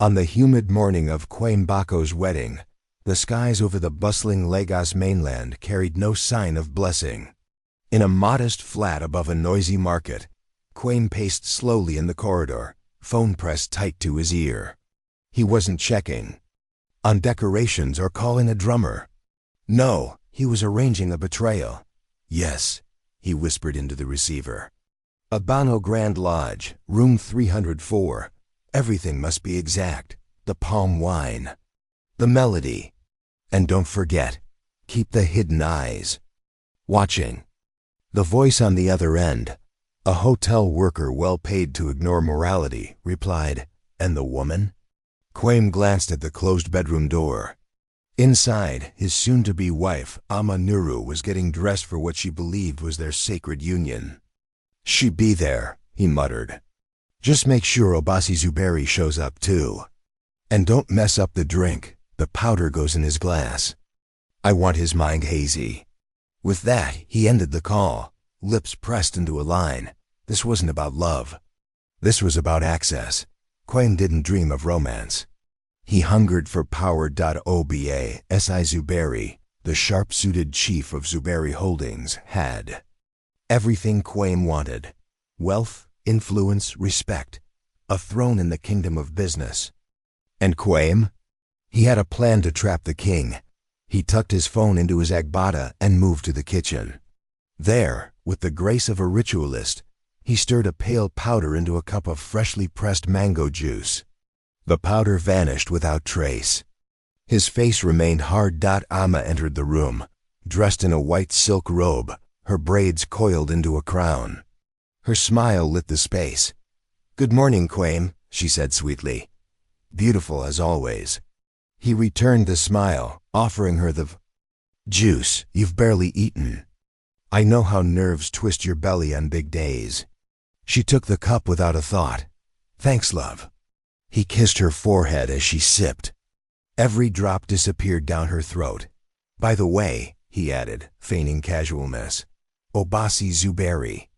On the humid morning of Queen Baco's wedding, the skies over the bustling Lagos mainland carried no sign of blessing. In a modest flat above a noisy market, Quain paced slowly in the corridor, phone pressed tight to his ear. He wasn't checking on decorations or calling a drummer. No, he was arranging a betrayal. Yes, he whispered into the receiver. Abano Grand Lodge, room 304. Everything must be exact. The palm wine, the melody. And don't forget, keep the hidden eyes watching. The voice on the other end, a hotel worker well paid to ignore morality, replied, "And the woman?" Quain glanced at the closed bedroom door. Inside, his soon-to-be wife, Ama Nuru, was getting dressed for what she believed was their sacred union. "She be there," he muttered. "Just make sure Obasi Zuberi shows up too. And don't mess up the drink. The powder goes in his glass. I want his mind hazy." With that, he ended the call, lips pressed into a line. This wasn't about love. This was about access. Quain didn't dream of romance. He hungered for power. Oba Si Zuberi, the sharp-suited chief of Zuberi Holdings, had everything Quain wanted: wealth, influence, respect, a throne in the kingdom of business. And Quain? He had a plan to trap the king. He tucked his phone into his agbada and moved to the kitchen. There, with the grace of a ritualist, he stirred a pale powder into a cup of freshly pressed mango juice. The powder vanished without trace. His face remained hard. Ama entered the room, dressed in a white silk robe, her braids coiled into a crown. Her smile lit the space. "Good morning, Quain," she said sweetly. "Beautiful as always." He returned the smile, offering her the juice. "You've barely eaten. I know how nerves twist your belly on big days." She took the cup without a thought. "Thanks, love." He kissed her forehead as she sipped. Every drop disappeared down her throat. "By the way," he added, feigning casualness, "Obasi Zuberi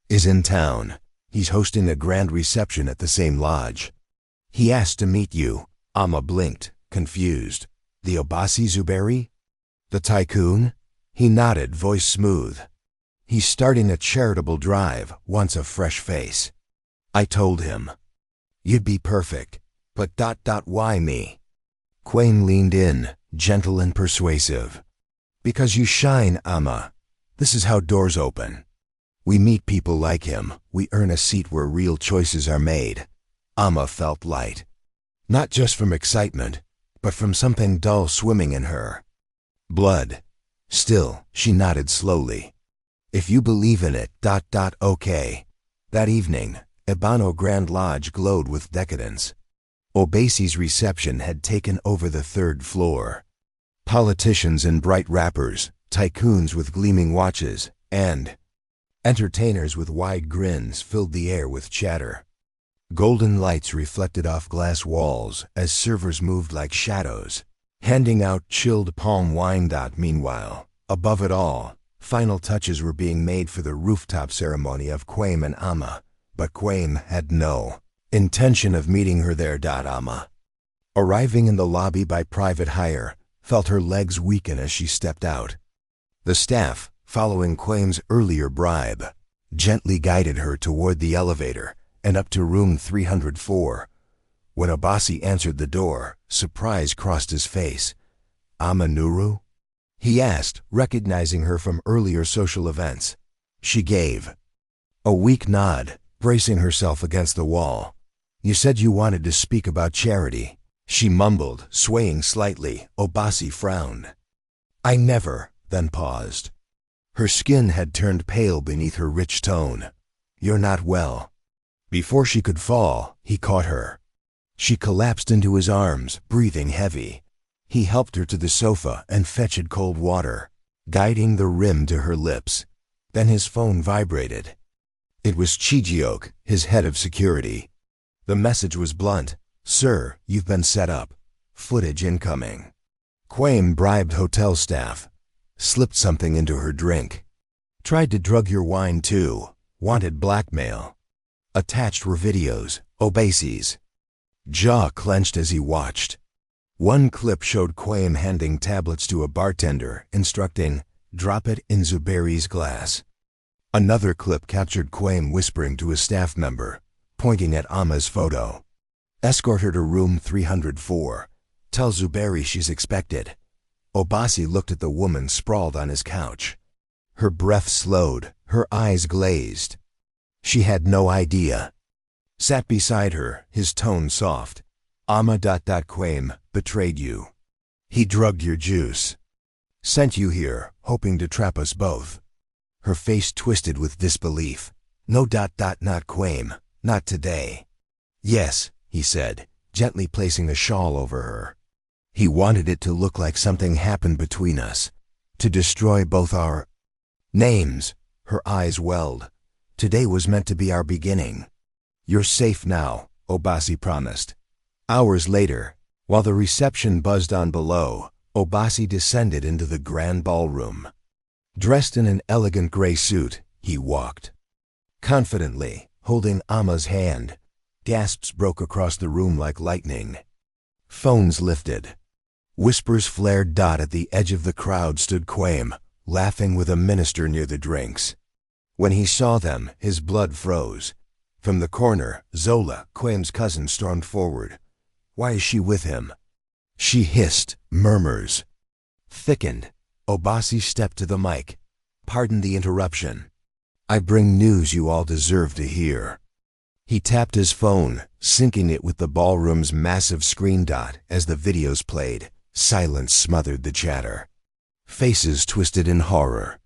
is in town. He's hosting a grand reception at the same lodge. He asked to meet you." Ama blinked, confused. "The Obasi Zuberi? The tycoon?" He nodded, voice smooth. "He's starting a charitable drive, wants a fresh face. I told him you'd be perfect, but why me?" Quain leaned in, gentle and persuasive. "Because you shine, Ama. This is how doors open. We meet people like him. We earn a seat where real choices are made." Ama felt light. Not just from excitement, but from something dull swimming in her. Blood. Still, she nodded slowly. "If you believe in it, okay." That evening, Ebano Grand Lodge glowed with decadence. Obasi's reception had taken over the third floor. Politicians in bright wrappers, tycoons with gleaming watches, and entertainers with wide grins filled the air with chatter. Golden lights reflected off glass walls as servers moved like shadows, handing out chilled palm wine. Meanwhile, above it all, final touches were being made for the rooftop ceremony of Quain and Ama, but Quain had no intention of meeting her there. Ama, arriving in the lobby by private hire, felt her legs weaken as she stepped out. The staff, following Quain's earlier bribe, gently guided her toward the elevator and up to room 304. When Obasi answered the door, surprise crossed his face. "Ama Nuru?" he asked, recognizing her from earlier social events. She gave a weak nod, bracing herself against the wall. "You said you wanted to speak about charity," she mumbled, swaying slightly. Obasi frowned. "I never," then paused. Her skin had turned pale beneath her rich tone. "You're not well." Before she could fall, he caught her. She collapsed into his arms, breathing heavy. He helped her to the sofa and fetched cold water, guiding the rim to her lips. Then his phone vibrated. It was Chijioke, his head of security. The message was blunt. "Sir, you've been set up. Footage incoming." Quain bribed hotel staff, slipped something into her drink. "Tried to drug your wine too. Wanted blackmail." Attached were videos, Obasi's jaw clenched as he watched. One clip showed Quaim handing tablets to a bartender, instructing, "Drop it in Zuberi's glass." Another clip captured Quaim whispering to a staff member, pointing at Amma's photo. "Escort her to room 304. Tell Zuberi she's expected." Obasi looked at the woman sprawled on his couch. Her breath slowed, her eyes glazed. She had no idea. Sat beside her, his tone soft. "Amma. Quaim betrayed you. He drugged your juice. Sent you here, hoping to trap us both." Her face twisted with disbelief. "No. Not Quaim. Not today." "Yes," he said, gently placing a shawl over her. "He wanted it to look like something happened between us. To destroy both our names." Her eyes welled. "Today was meant to be our beginning." "You're safe now," Obasi promised. Hours later, while the reception buzzed on below, Obasi descended into the grand ballroom. Dressed in an elegant gray suit, he walked. Confidently, holding Amma's hand, gasps broke across the room like lightning. Phones lifted. Whispers flared. At the edge of the crowd stood Quaim, laughing with a minister near the drinks. When he saw them, his blood froze. From the corner, Zola, Quaim's cousin, stormed forward. "Why is she with him?" She hissed, murmurs thickened. Obasi stepped to the mic. "Pardon the interruption. I bring news you all deserve to hear." He tapped his phone, syncing it with the ballroom's massive screen. As the videos played, silence smothered the chatter. Faces twisted in horror.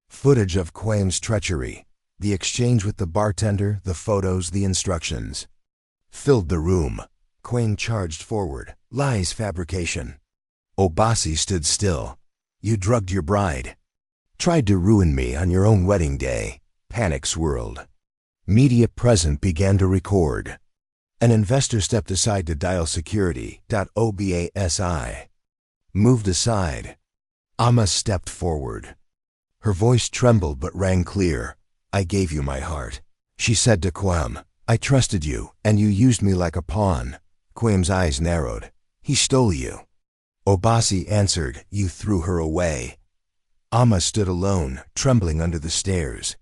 Footage of Quaim's treachery, the exchange with the bartender, the photos, the instructions, filled the room. Quaim charged forward. "Lies, fabrication." Obasi stood still. "You drugged your bride. Tried to ruin me on your own wedding day." Panic swirled. Media present began to record. An investor stepped aside to dial security. Obasi moved aside. Amma stepped forward. Her voice trembled but rang clear. "I gave you my heart," she said to Quaim. "I trusted you, and you used me like a pawn." Quaim's eyes narrowed. "He stole you." Obasi answered, "You threw her away." Amma stood alone, trembling under the stairs.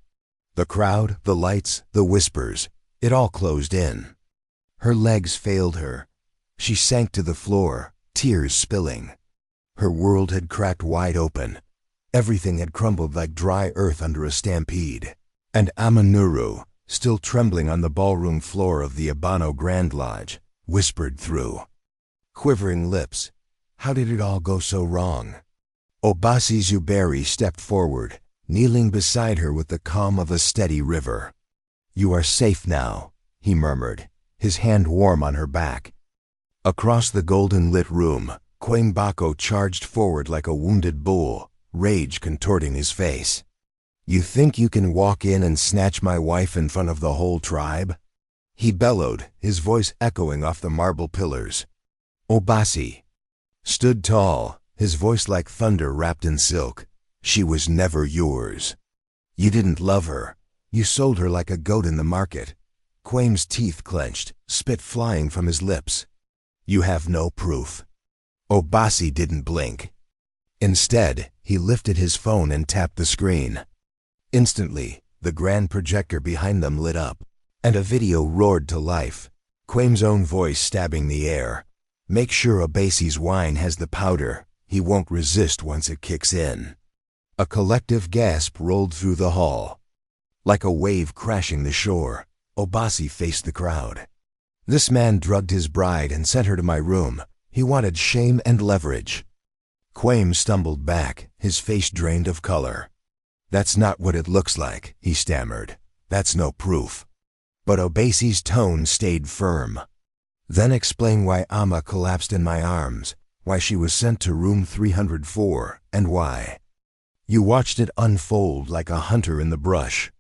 The crowd, the lights, the whispers, it all closed in. Her legs failed her. She sank to the floor, tears spilling. Her world had cracked wide open. Everything had crumbled like dry earth under a stampede. And Amanuru, still trembling on the ballroom floor of the Abano Grand Lodge, whispered through quivering lips, "How did it all go so wrong?" Obasi Zuberi stepped forward, kneeling beside her with the calm of a steady river. "You are safe now," he murmured, his hand warm on her back. Across the golden-lit room, Quaim Bako charged forward like a wounded bull, rage contorting his face. "You think you can walk in and snatch my wife in front of the whole tribe?" He bellowed, his voice echoing off the marble pillars. Obasi stood tall, his voice like thunder wrapped in silk. "She was never yours. You didn't love her. You sold her like a goat in the market." Quaim's teeth clenched, spit flying from his lips. "You have no proof." Obasi didn't blink. Instead, he lifted his phone and tapped the screen. Instantly, the grand projector behind them lit up, and a video roared to life. Quaim's own voice stabbing the air. "Make sure Obasi's wine has the powder. He won't resist once it kicks in." A collective gasp rolled through the hall. Like a wave crashing the shore, Obasi faced the crowd. "This man drugged his bride and sent her to my room. He wanted shame and leverage." Quaim stumbled back, his face drained of color. "That's not what it looks like," he stammered. "That's no proof." But Obasi's tone stayed firm. "Then explain why Amma collapsed in my arms, why she was sent to room 304, and why." You watched it unfold like a hunter in the brush.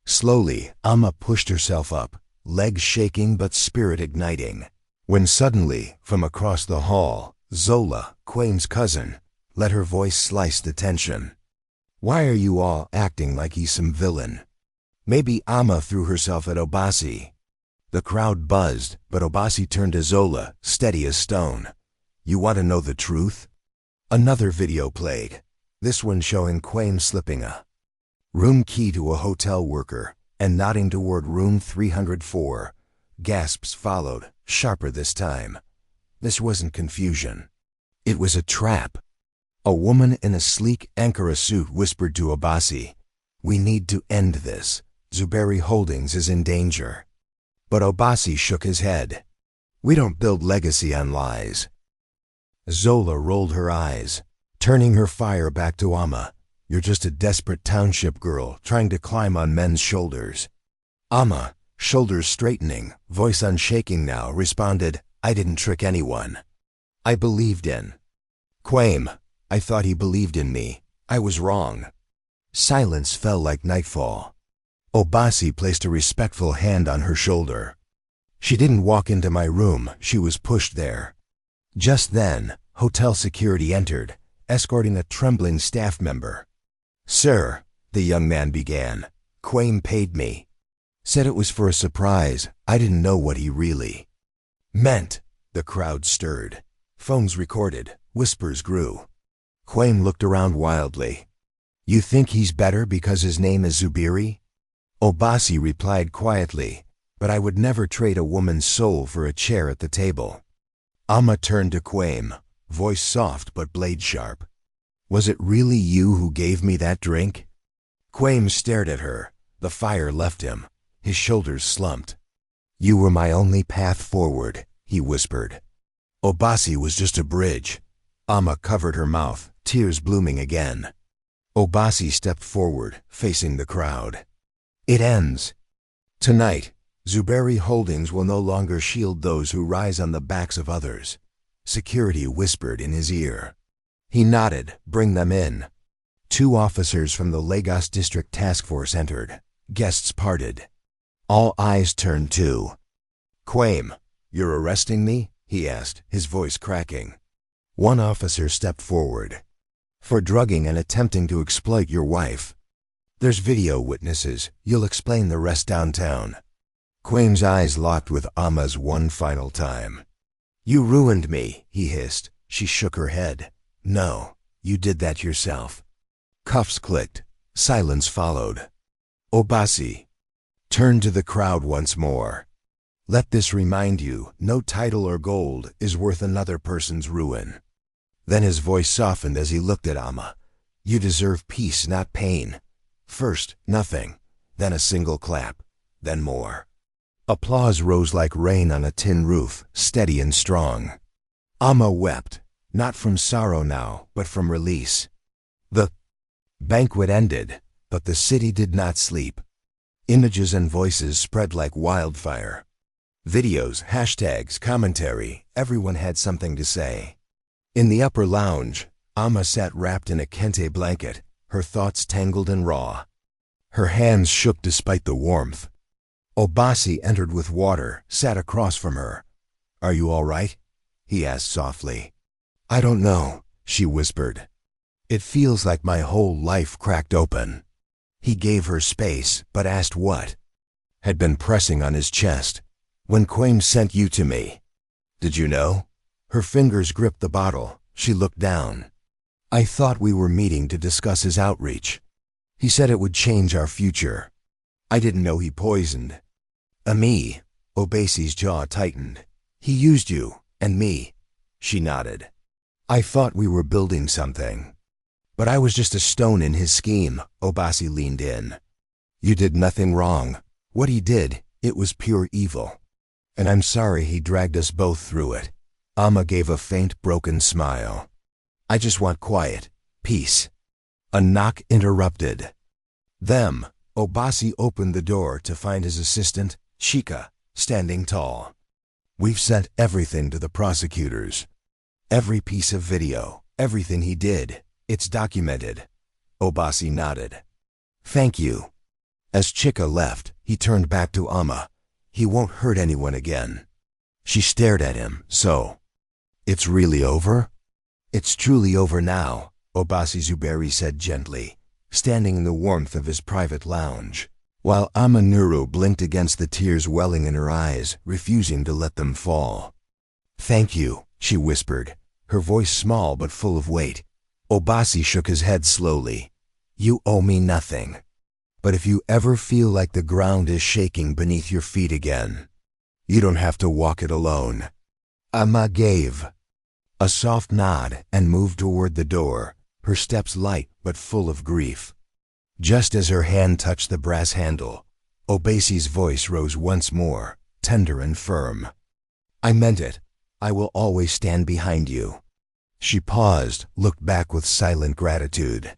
Slowly, Amma pushed herself up, legs shaking but spirit igniting. When suddenly, from across the hall, Zola, Quaim's cousin, let her voice slice the tension. "Why are you all acting like he's some villain? Maybe Amma threw herself at Obasi." The crowd buzzed, but Obasi turned to Zola, steady as stone. You want to know the truth? Another video played, this one showing Quain slipping a room key to a hotel worker and nodding toward room 304. Gasps followed, sharper this time. This wasn't confusion. It was a trap. A woman in a sleek Ankara suit whispered to Obasi, "We need to end this. Zuberi Holdings is in danger." But Obasi shook his head. "We don't build legacy on lies." Zola rolled her eyes, turning her fire back to Amma. "You're just a desperate township girl trying to climb on men's shoulders." Amma, shoulders straightening, voice unshaking now, responded, "I didn't trick anyone. I believed in Quaim. I thought he believed in me. I was wrong." Silence fell like nightfall. Obasi placed a respectful hand on her shoulder. "She didn't walk into my room, she was pushed there." Just then, hotel security entered, escorting a trembling staff member. "Sir," the young man began, "Quaim paid me. Said it was for a surprise. I didn't know what he really meant." The crowd stirred. Phones recorded. Whispers grew. Quaim looked around wildly. "You think he's better because his name is Zuberi?" Obasi replied quietly, "But I would never trade a woman's soul for a chair at the table." Amma turned to Quaim, voice soft but blade sharp. "Was it really you who gave me that drink?" Quaim stared at her. The fire left him. His shoulders slumped. "You were my only path forward," he whispered. Obasi was just a bridge. Amma covered her mouth, tears blooming again. Obasi stepped forward, facing the crowd. "It ends. Tonight, Zuberi Holdings will no longer shield those who rise on the backs of others." Security whispered in his ear. He nodded, "Bring them in." 2 officers from the Lagos District Task Force entered. Guests parted. All eyes turned to Quaim. "You're arresting me?" he asked, his voice cracking. One officer stepped forward. "For drugging and attempting to exploit your wife. There's video witnesses. You'll explain the rest downtown." Quaim's eyes locked with Amma's one final time. "You ruined me," he hissed. She shook her head. "No, you did that yourself." Cuffs clicked. Silence followed. Obasi turned to the crowd once more. "Let this remind you, no title or gold is worth another person's ruin." Then his voice softened as he looked at Amma. "You deserve peace, not pain. First, nothing. Then a single clap. Then more." Applause rose like rain on a tin roof, steady and strong. Amma wept, not from sorrow now, but from release. The banquet ended, but the city did not sleep. Images and voices spread like wildfire. Videos, hashtags, commentary, everyone had something to say. In the upper lounge, Amma sat wrapped in a kente blanket, her thoughts tangled and raw. Her hands shook despite the warmth. Obasi entered with water, sat across from her. "Are you all right?" he asked softly. "I don't know," she whispered. "It feels like my whole life cracked open." He gave her space, but asked what had been pressing on his chest. "When Quaim sent you to me, did you know?" Her fingers gripped the bottle. She looked down. "I thought we were meeting to discuss his outreach. He said it would change our future. I didn't know he poisoned me." Obasi's jaw tightened. "He used you, and me." She nodded. "I thought we were building something. But I was just a stone in his scheme." Obasi leaned in. "You did nothing wrong. What he did, it was pure evil. And I'm sorry he dragged us both through it." Amma gave a faint, broken smile. "I just want quiet, peace." A knock interrupted them. Obasi opened the door to find his assistant, Chika, standing tall. "We've sent everything to the prosecutors. Every piece of video, everything he did. It's documented." Obasi nodded. "Thank you." As Chika left, he turned back to Amma. "He won't hurt anyone again." She stared at him. "So, it's really over?" "It's truly over now," Obasi Zuberi said gently, standing in the warmth of his private lounge. while Amanuru blinked against the tears welling in her eyes, refusing to let them fall. "Thank you," she whispered, her voice small but full of weight. Obasi shook his head slowly. "You owe me nothing. But if you ever feel like the ground is shaking beneath your feet again, you don't have to walk it alone." Ama gave a soft nod and moved toward the door, her steps light but full of grief. Just as her hand touched the brass handle, Obasi's voice rose once more, tender and firm. "I meant it. I will always stand behind you." She paused, looked back with silent gratitude.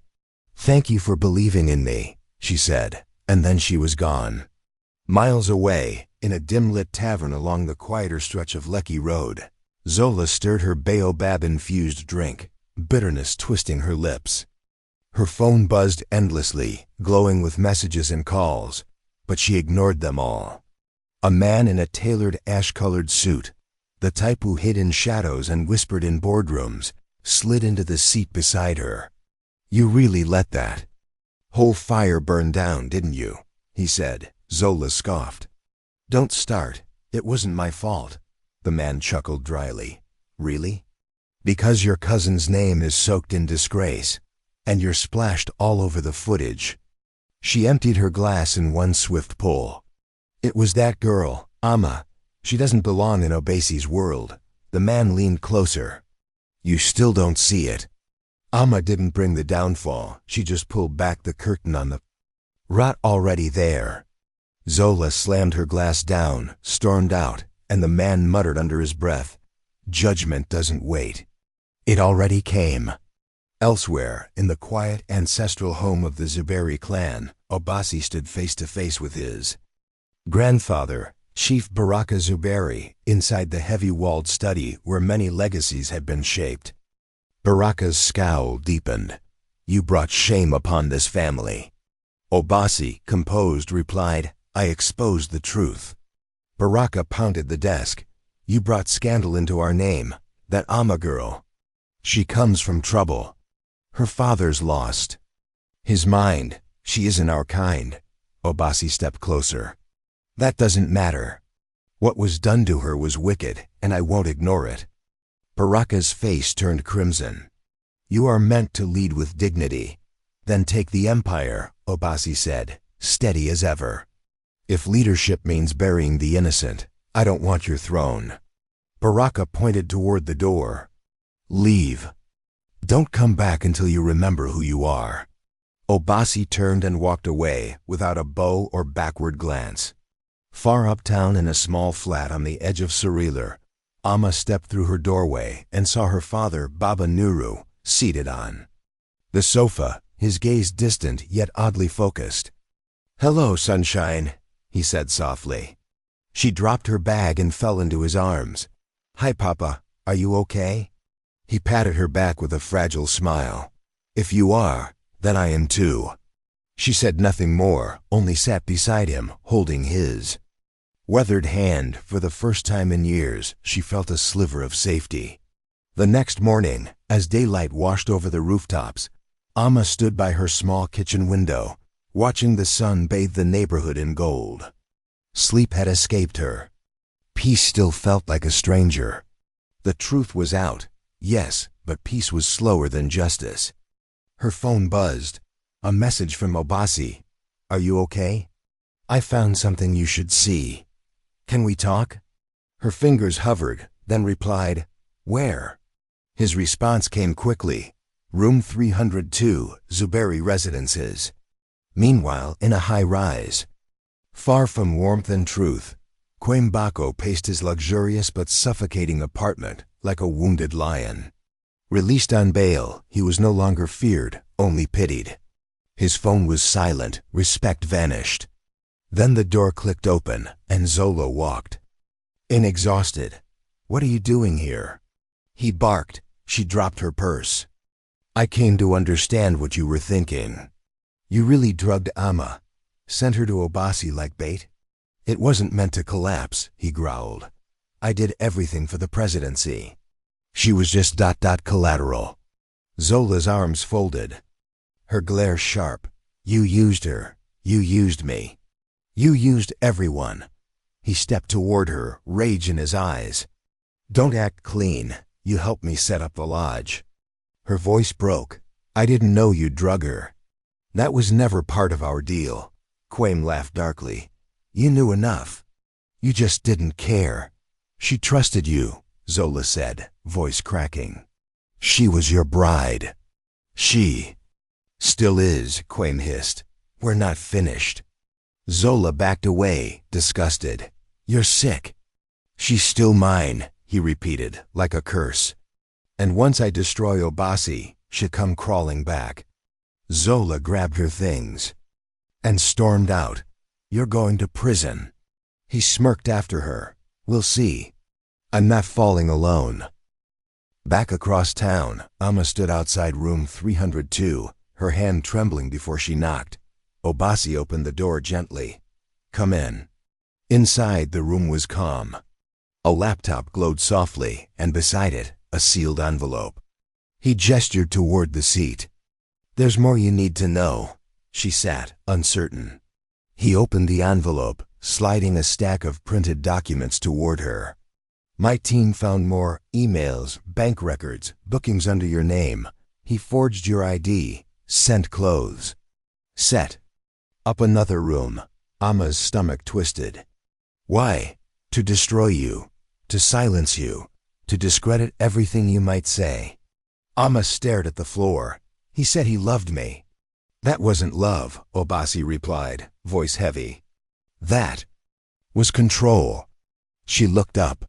"Thank you for believing in me," she said, and then she was gone. Miles away, in a dim-lit tavern along the quieter stretch of Lekki Road, Zola stirred her baobab-infused drink, bitterness twisting her lips. Her phone buzzed endlessly, glowing with messages and calls, but she ignored them all. A man in a tailored ash-colored suit, the type who hid in shadows and whispered in boardrooms, slid into the seat beside her. "You really let that whole fire burn down, didn't you?" he said. Zola scoffed. "Don't start. It wasn't my fault." The man chuckled dryly. "Really? Because your cousin's name is soaked in disgrace, and you're splashed all over the footage." She emptied her glass in one swift pull. "It was that girl, Ama. She doesn't belong in Obasi's world." The man leaned closer. "You still don't see it. Ama didn't bring the downfall. She just pulled back the curtain on the rot already there." Zola slammed her glass down, stormed out, and the man muttered under his breath, "Judgment doesn't wait." It already came. Elsewhere, in the quiet ancestral home of the Zuberi clan, Obasi stood face to face with his grandfather, Chief Baraka Zuberi, inside the heavy-walled study where many legacies had been shaped. Baraka's scowl deepened. "You brought shame upon this family." Obasi, composed, replied, "I exposed the truth." Baraka pounded the desk. "You brought scandal into our name. That Ama girl. She comes from trouble. Her father's lost his mind. She isn't our kind." Obasi stepped closer. "That doesn't matter. What was done to her was wicked, and I won't ignore it." Baraka's face turned crimson. "You are meant to lead with dignity. Then take the empire," Obasi said, steady as ever. "If leadership means burying the innocent, I don't want your throne." Baraka pointed toward the door. "Leave. Don't come back until you remember who you are." Obasi turned and walked away without a bow or backward glance. Far uptown in a small flat on the edge of Suriler, Ama stepped through her doorway and saw her father, Baba Nuru, seated on the sofa, his gaze distant yet oddly focused. "Hello, sunshine," he said softly. She dropped her bag and fell into his arms. "Hi, Papa. Are you okay?" He patted her back with a fragile smile. "If you are, then I am too." She said nothing more, only sat beside him, holding his weathered hand. For the first time in years, she felt a sliver of safety. The next morning, as daylight washed over the rooftops, Ama stood by her small kitchen window, watching the sun bathe the neighborhood in gold. Sleep had escaped her. Peace still felt like a stranger. The truth was out, yes, but peace was slower than justice. Her phone buzzed. A message from Obasi. "Are you okay? I found something you should see. Can we talk?" Her fingers hovered, then replied, "Where?" His response came quickly. "Room 302, Zuberi Residences." Meanwhile, in a high-rise, far from warmth and truth, Quembako paced his luxurious but suffocating apartment like a wounded lion. Released on bail, he was no longer feared, only pitied. His phone was silent, respect vanished. Then the door clicked open, and Zola walked in exhausted. "What are you doing here?" He barked. She dropped her purse. "I came to understand what you were thinking. You really drugged Ama, sent her to Obasi like bait?" "It wasn't meant to collapse," he growled. "I did everything for the presidency. She was just collateral." Zola's arms folded, her glare sharp. "You used her. You used me. You used everyone. He stepped toward her, rage in his eyes. Don't act clean. You helped me set up the lodge. Her voice broke. I didn't know you'd drug her. That was never part of our deal. Quaim laughed darkly. You knew enough. You just didn't care. She trusted you, Zola said, voice cracking. She was your bride. She still is, Quaim hissed. We're not finished. Zola backed away, disgusted. You're sick. She's still mine, he repeated, like a curse. And once I destroy Obasi, she'll come crawling back. Zola grabbed her things and stormed out. You're going to prison. He smirked after her. We'll see. I'm not falling alone. Back across town, Amma stood outside room 302, her hand trembling before she knocked. Obasi opened the door gently. Come in. Inside, the room was calm. A laptop glowed softly, and beside it, a sealed envelope. He gestured toward the seat. There's more you need to know. She sat, uncertain. He opened the envelope, sliding a stack of printed documents toward her. My team found more emails, bank records, bookings under your name. He forged your ID, sent clothes. Set up another room. Amma's stomach twisted. Why? To destroy you, to silence you, to discredit everything you might say. Amma stared at the floor. He said he loved me. That wasn't love, Obasi replied, voice heavy. That was control. She looked up.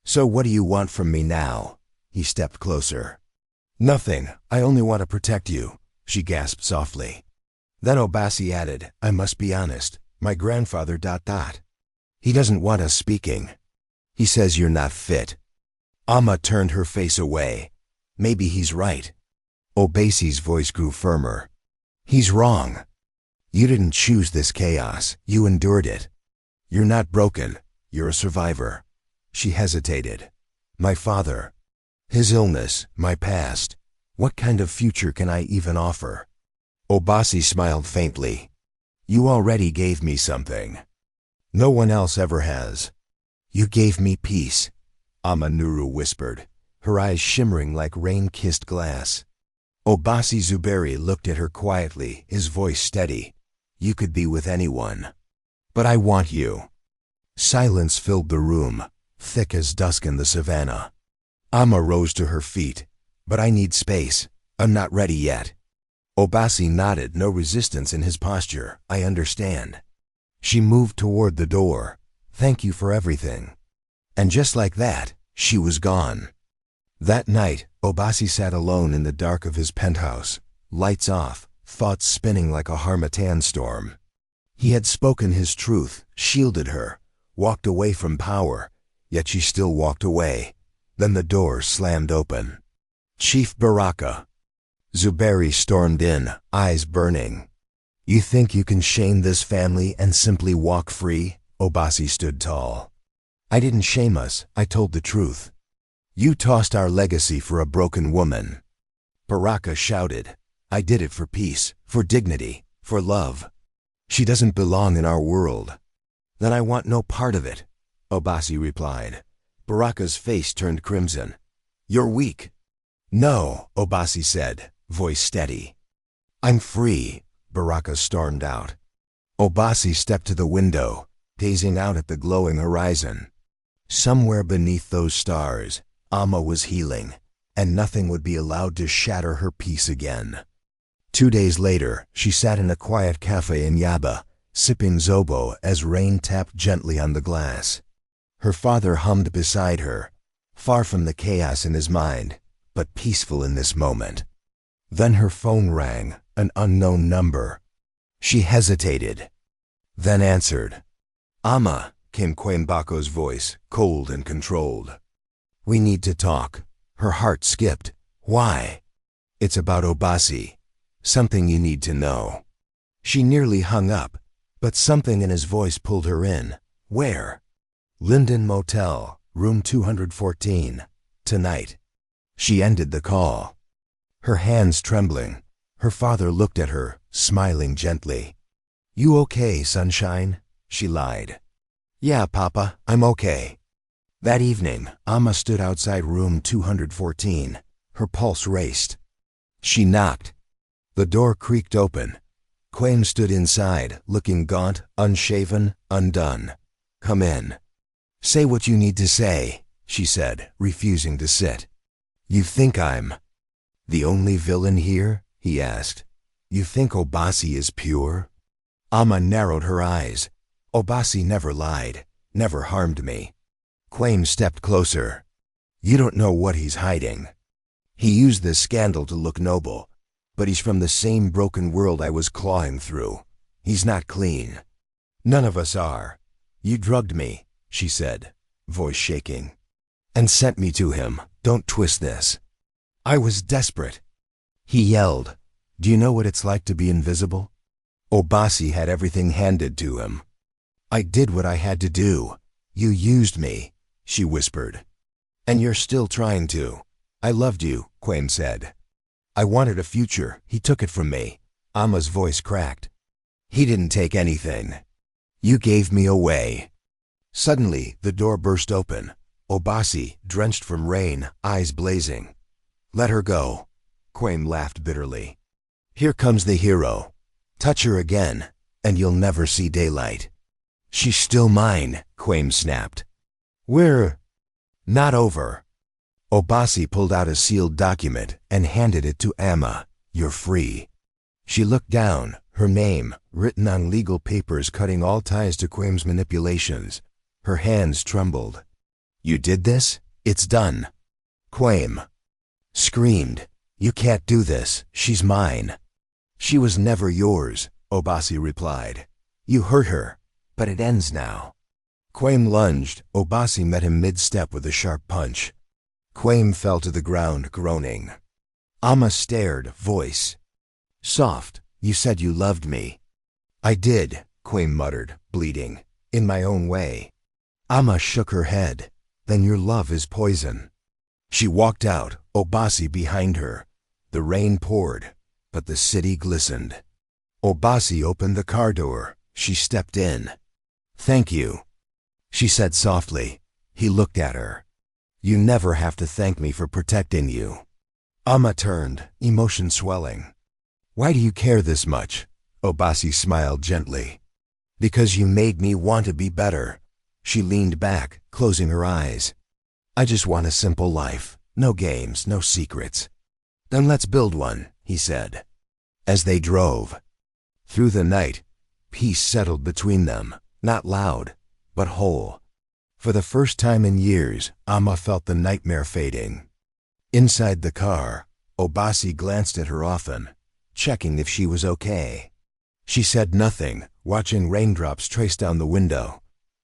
So what do you want from me now? He stepped closer. Nothing. I only want to protect you, she gasped softly. Then Obasi added, I must be honest. My grandfather ... He doesn't want us speaking. He says you're not fit. Amma turned her face away. Maybe he's right. Obasi's voice grew firmer. He's wrong. You didn't choose this chaos. You endured it. You're not broken. You're a survivor. She hesitated. My father. His illness. My past. What kind of future can I even offer? Obasi smiled faintly. You already gave me something. No one else ever has. You gave me peace, Amma Nuru whispered, her eyes shimmering like rain-kissed glass. Obasi Zuberi looked at her quietly, his voice steady. You could be with anyone. But I want you. Silence filled the room, thick as dusk in the savannah. Amma rose to her feet. But I need space. I'm not ready yet. Obasi nodded, no resistance in his posture. I understand. She moved toward the door. Thank you for everything. And just like that, she was gone. That night, Obasi sat alone in the dark of his penthouse, lights off, thoughts spinning like a harmattan storm. He had spoken his truth, shielded her, walked away from power, yet she still walked away. Then the door slammed open. Chief Baraka. Zuberi stormed in, eyes burning. You think you can shame this family and simply walk free? Obasi stood tall. I didn't shame us, I told the truth. You tossed our legacy for a broken woman. Baraka shouted. I did it for peace, for dignity, for love. She doesn't belong in our world. Then I want no part of it, Obasi replied. Baraka's face turned crimson. You're weak. No, Obasi said, voice steady. I'm free, Baraka stormed out. Obasi stepped to the window, gazing out at the glowing horizon. Somewhere beneath those stars, Amma was healing, and nothing would be allowed to shatter her peace again. 2 days later, she sat in a quiet cafe in Yaba, sipping zobo as rain tapped gently on the glass. Her father hummed beside her, far from the chaos in his mind, but peaceful in this moment. Then her phone rang, an unknown number. She hesitated, then answered. Amma, came Quaimbaco's voice, cold and controlled. We need to talk. Her heart skipped. Why? It's about Obasi. Something you need to know. She nearly hung up, but something in his voice pulled her in. Where? Linden Motel, room 214. Tonight. She ended the call. Her hands trembling. Her father looked at her, smiling gently. You okay, sunshine? she lied. Yeah, Papa, I'm okay. That evening, Amma stood outside room 214. Her pulse raced. She knocked. The door creaked open. Quain stood inside, looking gaunt, unshaven, undone. Come in. Say what you need to say, she said, refusing to sit. You think I'm the only villain here? He asked. You think Obasi is pure? Amma narrowed her eyes. Obasi never lied, never harmed me. Quain stepped closer. You don't know what he's hiding. He used this scandal to look noble, but he's from the same broken world I was clawing through. He's not clean. None of us are. You drugged me, she said, voice shaking, and sent me to him. Don't twist this. I was desperate. He yelled, Do you know what it's like to be invisible? Obasi had everything handed to him. I did what I had to do. You used me, she whispered. And you're still trying to. I loved you, Quain said. I wanted a future. He took it from me. Amma's voice cracked. He didn't take anything. You gave me away. Suddenly, the door burst open. Obasi, drenched from rain, eyes blazing. Let her go. Quain laughed bitterly. Here comes the hero. Touch her again, and you'll never see daylight. She's still mine, Quain snapped. We're not over. Obasi pulled out a sealed document and handed it to Amma. You're free. She looked down, her name, written on legal papers cutting all ties to Quain's manipulations. Her hands trembled. You did this? It's done. Quain screamed. You can't do this. She's mine. She was never yours, Obasi replied. You hurt her, but it ends now. Quain lunged. Obasi met him mid-step with a sharp punch. Quain fell to the ground, groaning. Amma stared, voice soft. You said you loved me. I did, Quain muttered, bleeding, in my own way. Amma shook her head. Then your love is poison. She walked out, Obasi behind her. The rain poured, but the city glistened. Obasi opened the car door. She stepped in. Thank you, she said softly. He looked at her. You never have to thank me for protecting you. Amma turned, emotion swelling. Why do you care this much? Obasi smiled gently. Because you made me want to be better. She leaned back, closing her eyes. I just want a simple life. No games, no secrets. Then let's build one, he said. As they drove. Through the night, peace settled between them, not loud, but whole. For the first time in years, Amma felt the nightmare fading. Inside the car, Obasi glanced at her often, checking if she was okay. She said nothing, watching raindrops trace down the window.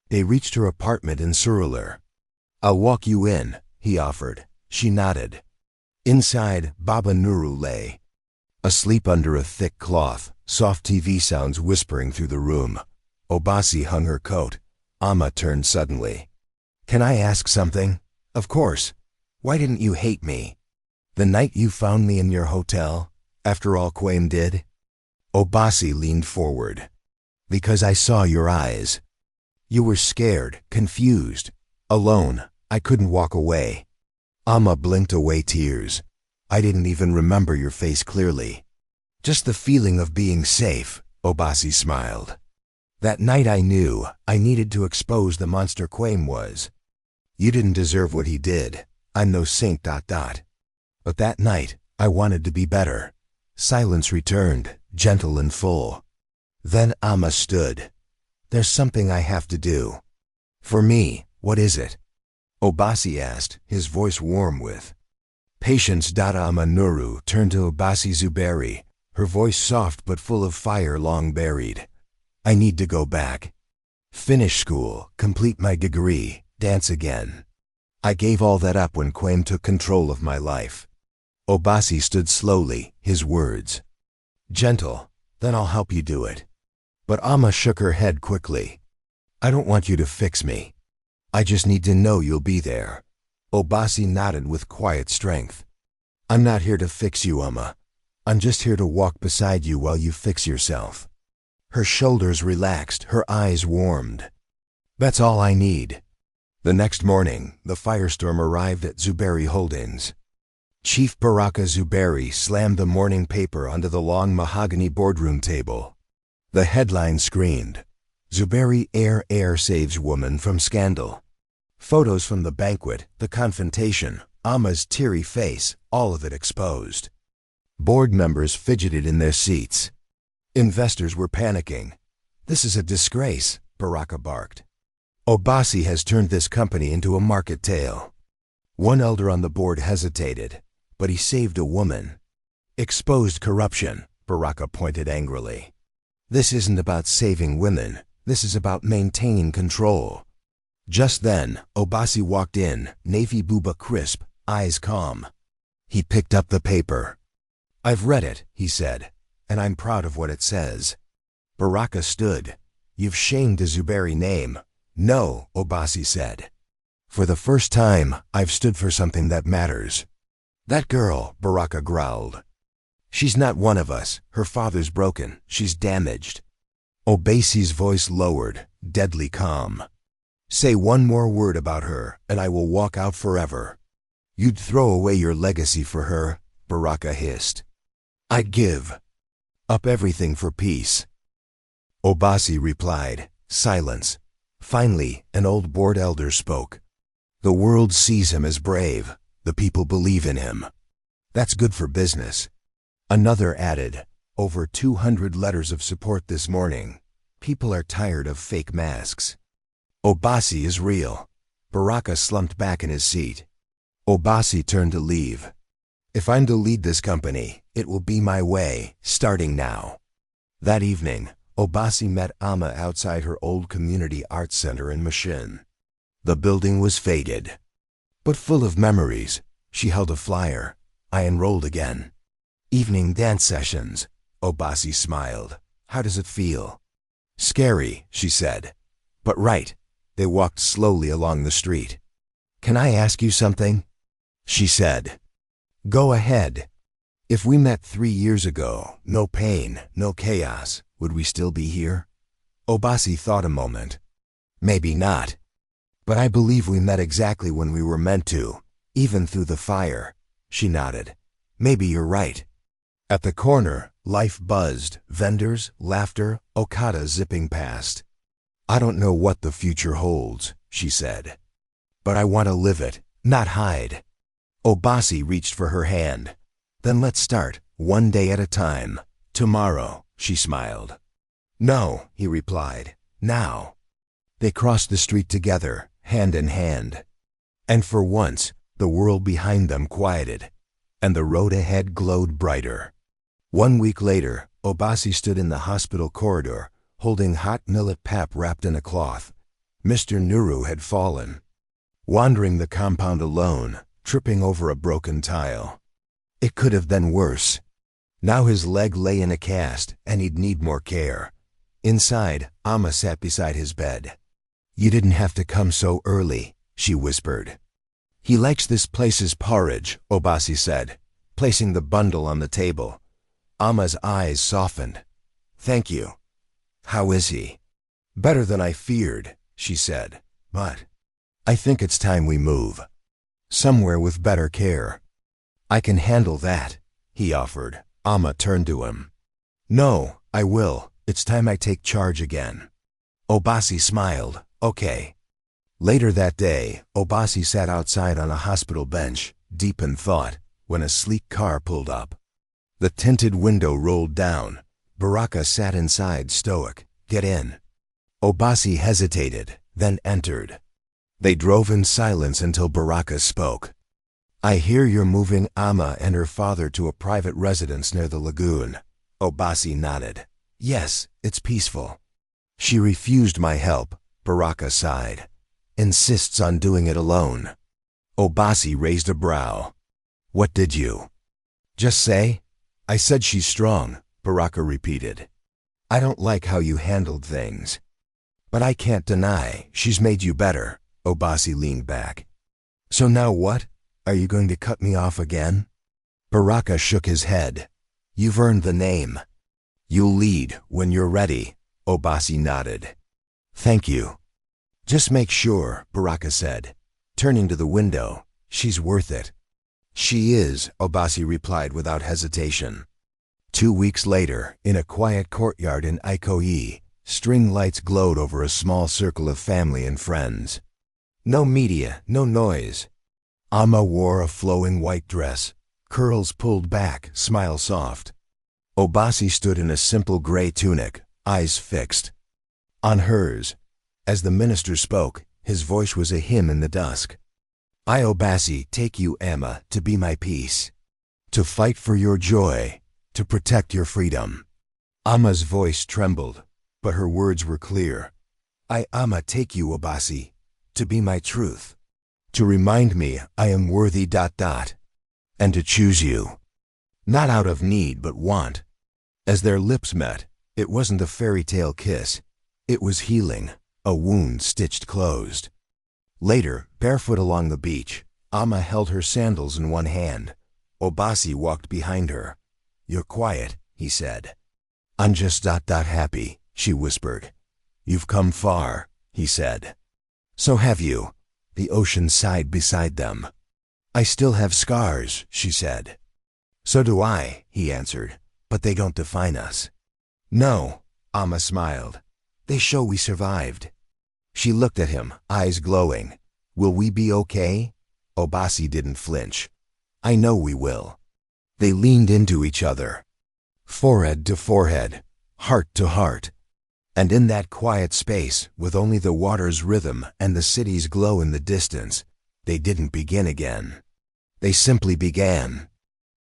They reached her apartment in Surulur. I'll walk you in, he offered. She nodded. Inside, Baba Nuru lay, asleep under a thick cloth, soft TV sounds whispering through the room. Obasi hung her coat. Amma turned suddenly. Can I ask something? Of course. Why didn't you hate me? The night you found me in your hotel, after all Quain did? Obasi leaned forward. Because I saw your eyes. You were scared, confused, alone. I couldn't walk away. Amma blinked away tears. I didn't even remember your face clearly. Just the feeling of being safe, Obasi smiled. That night I knew I needed to expose the monster Quain was. You didn't deserve what he did. I'm no saint. But that night, I wanted to be better. Silence returned, gentle and full. Then Amma stood. There's something I have to do. For me, what is it? Obasi asked, his voice warm with patience. Amma Nuru turned to Obasi Zuberi, her voice soft but full of fire long buried. I need to go back. Finish school, complete my degree, dance again. I gave all that up when Quain took control of my life. Obasi stood slowly, his words gentle. Then I'll help you do it. But Amma shook her head quickly. I don't want you to fix me. I just need to know you'll be there. Obasi nodded with quiet strength. I'm not here to fix you, Amma. I'm just here to walk beside you while you fix yourself. Her shoulders relaxed, her eyes warmed. That's all I need. The next morning, the firestorm arrived at Zuberi Holdings. Chief Baraka Zuberi slammed the morning paper onto the long mahogany boardroom table. The headline screamed, "Zuberi heir saves woman from scandal." Photos from the banquet, the confrontation, Amma's teary face, all of it exposed. Board members fidgeted in their seats. Investors were panicking. "This is a disgrace," Baraka barked. "Obasi has turned this company into a market tale." One elder on the board hesitated, but he saved a woman. "Exposed corruption," Baraka pointed angrily. "This isn't about saving women. This is about maintaining control." Just then, Obasi walked in, navy buba crisp, eyes calm. He picked up the paper. "I've read it," he said, "and I'm proud of what it says." Baraka stood. "You've shamed the Zuberi name." "No," Obasi said. "For the first time, I've stood for something that matters." "That girl," Baraka growled. "She's not one of us. Her father's broken. She's damaged." Obasi's voice lowered, deadly calm. "Say one more word about her, and I will walk out forever." "You'd throw away your legacy for her," Baraka hissed. "I'd give up everything for peace." Obasi replied. Silence. Finally, an old board elder spoke. "The world sees him as brave. The people believe in him. That's good for business." Another added, "Over 200 letters of support this morning. People are tired of fake masks." Obasi is real. Baraka slumped back in his seat. Obasi turned to leave. "If I'm to lead this company, it will be my way, starting now." That evening, Obasi met Amma outside her old community arts center in Mashin. The building was faded, but full of memories. She held a flyer. "I enrolled again." "Evening dance sessions." Obasi smiled. "How does it feel?" "Scary," she said. "But right." They walked slowly along the street. "Can I ask you something?" she said. "Go ahead." "If we met 3 years ago, no pain, no chaos, would we still be here?" Obasi thought a moment. "Maybe not. But I believe we met exactly when we were meant to, even through the fire." She nodded. "Maybe you're right." At the corner, life buzzed, vendors, laughter, Okada zipping past. "I don't know what the future holds," she said. "But I want to live it, not hide." Obasi reached for her hand. "Then let's start, one day at a time. Tomorrow," she smiled. "No," he replied. "Now." They crossed the street together, hand in hand. And for once, the world behind them quieted, and the road ahead glowed brighter. 1 week later, Obasi stood in the hospital corridor, holding hot millet pap wrapped in a cloth. Mr. Nuru had fallen. Wandering the compound alone, tripping over a broken tile. It could have been worse. Now his leg lay in a cast, and he'd need more care. Inside, Amma sat beside his bed. "You didn't have to come so early," she whispered. "He likes this place's porridge," Obasi said, placing the bundle on the table. Amma's eyes softened. "Thank you. How is he?" "Better than I feared," she said. "But I think it's time we move. Somewhere with better care." "I can handle that," he offered. Amma turned to him. "No, I will. It's time I take charge again." Obasi smiled. "Okay." Later that day, Obasi sat outside on a hospital bench, deep in thought, when a sleek car pulled up. The tinted window rolled down. Baraka sat inside, stoic. "Get in." Obasi hesitated, then entered. They drove in silence until Baraka spoke. "I hear you're moving Amma and her father to a private residence near the lagoon." Obasi nodded. "Yes, it's peaceful." "She refused my help," Baraka sighed. "Insists on doing it alone." Obasi raised a brow. "What did you just say?" "I said she's strong," Baraka repeated. "I don't like how you handled things. But I can't deny she's made you better." Obasi leaned back. "So now what? Are you going to cut me off again?" Baraka shook his head. "You've earned the name. You'll lead when you're ready." Obasi nodded. Thank you. Just make sure, Baraka said, turning to the window. She's worth it. She is, Obasi replied without hesitation. 2 weeks later, in a quiet courtyard in Ikoyi, string lights glowed over a small circle of family and friends. No media, no noise. Amma wore a flowing white dress, curls pulled back, smile soft. Obasi stood in a simple gray tunic, eyes fixed on hers. As the minister spoke, his voice was a hymn in the dusk. I, Obasi, take you, Amma, to be my peace, to fight for your joy, to protect your freedom. Amma's voice trembled, but her words were clear. I, Amma, take you, Obasi, to be my truth, to remind me I am worthy ... and to choose you, not out of need but want. As their lips met, it wasn't a fairy tale kiss. It was healing, a wound stitched closed. Later, barefoot along the beach, Amma held her sandals in one hand. Obasi walked behind her. You're quiet, he said. I'm just ... happy, she whispered. You've come far, he said. So have you. The ocean sighed beside them. I still have scars, she said. So do I, he answered, but they don't define us. No, Amma smiled. They show we survived. She looked at him, eyes glowing. Will we be okay? Obasi didn't flinch. I know we will. They leaned into each other, forehead to forehead, heart to heart. And in that quiet space, with only the water's rhythm and the city's glow in the distance, they didn't begin again. They simply began.